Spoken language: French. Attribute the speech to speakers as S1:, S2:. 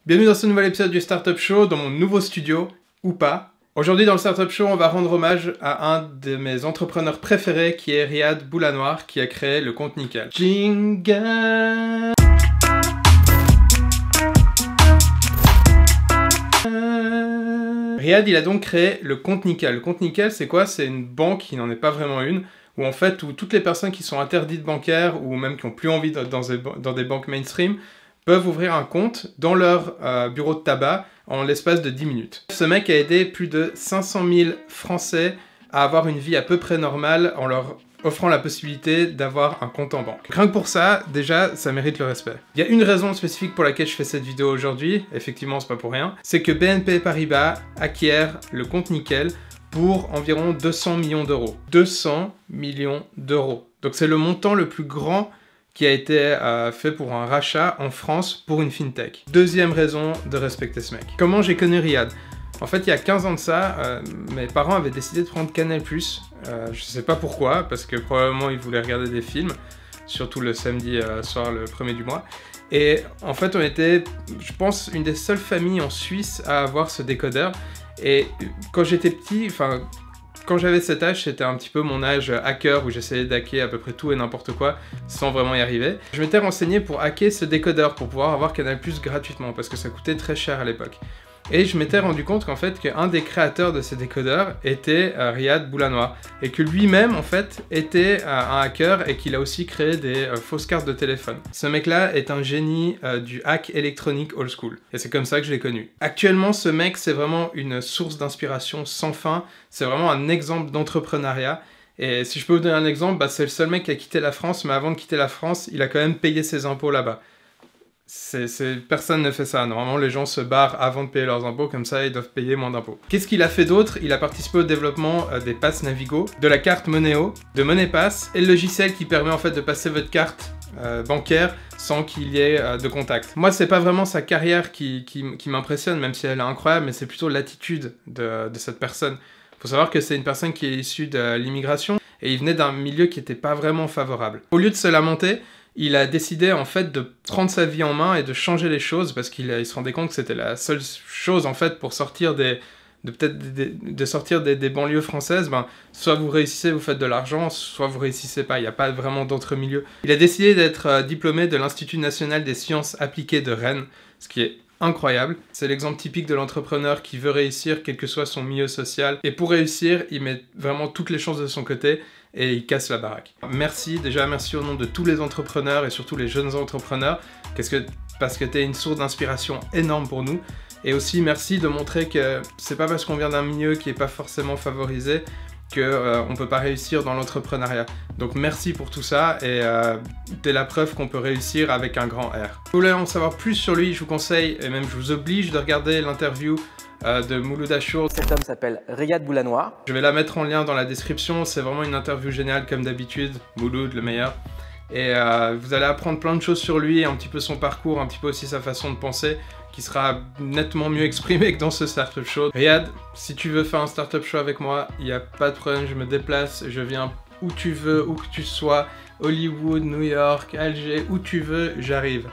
S1: Bienvenue dans ce nouvel épisode du Startup Show, dans mon nouveau studio, ou pas. Aujourd'hui dans le Startup Show, on va rendre hommage à un de mes entrepreneurs préférés qui est Riyad Boulanoir, qui a créé le compte Nickel. Jingle. Riyad, il a donc créé le compte Nickel. Le compte Nickel, c'est quoi? C'est une banque qui n'en est pas vraiment une, où en fait, où toutes les personnes qui sont interdites bancaires, ou même qui n'ont plus envie d'être dans des banques mainstream, peuvent ouvrir un compte dans leur bureau de tabac en l'espace de 10 minutes. Ce mec a aidé plus de 500 000 Français à avoir une vie à peu près normale en leur offrant la possibilité d'avoir un compte en banque. Rien que pour ça, déjà, ça mérite le respect. Il y a une raison spécifique pour laquelle je fais cette vidéo aujourd'hui, effectivement c'est pas pour rien, c'est que BNP Paribas acquiert le compte Nickel pour environ 200 millions d'euros. 200 millions d'euros. Donc c'est le montant le plus grand qui a été fait pour un rachat en France pour une fintech. Deuxième raison de respecter ce mec. Comment j'ai connu Riyad? En fait, il y a 15 ans de ça, mes parents avaient décidé de prendre Canal+. Je sais pas pourquoi, parce que probablement ils voulaient regarder des films, surtout le samedi soir, le 1er du mois. Et en fait, on était, je pense, une des seules familles en Suisse à avoir ce décodeur. Et quand j'étais petit, enfin, quand j'avais cet âge, c'était un petit peu mon âge hacker où j'essayais d'hacker à peu près tout et n'importe quoi sans vraiment y arriver. Je m'étais renseigné pour hacker ce décodeur pour pouvoir avoir Canal+ gratuitement parce que ça coûtait très cher à l'époque. Et je m'étais rendu compte qu'en fait, qu'un des créateurs de ces décodeurs était Riyad Boulanoir et que lui-même, en fait, était un hacker et qu'il a aussi créé des fausses cartes de téléphone. Ce mec-là est un génie du hack électronique old school. Et c'est comme ça que je l'ai connu. Actuellement, ce mec, c'est vraiment une source d'inspiration sans fin. C'est vraiment un exemple d'entrepreneuriat. Et si je peux vous donner un exemple, bah, c'est le seul mec qui a quitté la France, mais avant de quitter la France, il a quand même payé ses impôts là-bas. Personne ne fait ça. Normalement, les gens se barrent avant de payer leurs impôts, comme ça, ils doivent payer moins d'impôts. Qu'est-ce qu'il a fait d'autre? Il a participé au développement des passes Navigo, de la carte Monéo, de MoneyPass, et le logiciel qui permet en fait de passer votre carte bancaire sans qu'il y ait de contact. Moi, c'est pas vraiment sa carrière qui m'impressionne, même si elle est incroyable, mais c'est plutôt l'attitude de cette personne. Faut savoir que c'est une personne qui est issue de l'immigration, et il venait d'un milieu qui n'était pas vraiment favorable. Au lieu de se lamenter, il a décidé en fait de prendre sa vie en main et de changer les choses parce qu'il se rendait compte que c'était la seule chose en fait pour sortir des banlieues françaises. Ben, soit vous réussissez, vous faites de l'argent, soit vous réussissez pas, il n'y a pas vraiment d'entre-milieu. Il a décidé d'être diplômé de l'Institut national des sciences appliquées de Rennes, ce qui est incroyable. C'est l'exemple typique de l'entrepreneur qui veut réussir quel que soit son milieu social. Et pour réussir, il met vraiment toutes les chances de son côté et il casse la baraque. Merci, déjà merci au nom de tous les entrepreneurs et surtout les jeunes entrepreneurs, parce que t'es une source d'inspiration énorme pour nous. Et aussi merci de montrer que c'est pas parce qu'on vient d'un milieu qui est pas forcément favorisé qu'on peut pas réussir dans l'entrepreneuriat. Donc merci pour tout ça et t'es la preuve qu'on peut réussir avec un grand R. Si vous voulez en savoir plus sur lui, je vous conseille et même je vous oblige de regarder l'interview de Mouloud Achour.
S2: Cet homme s'appelle Riyad Boulanoir.
S1: Je vais la mettre en lien dans la description, c'est vraiment une interview géniale comme d'habitude, Mouloud le meilleur. Et vous allez apprendre plein de choses sur lui, un petit peu son parcours, un petit peu aussi sa façon de penser, qui sera nettement mieux exprimé que dans ce Startup Show. Riyad, si tu veux faire un Startup Show avec moi, il n'y a pas de problème, je me déplace, je viens où tu veux, où que tu sois, Hollywood, New York, Alger, où tu veux, j'arrive.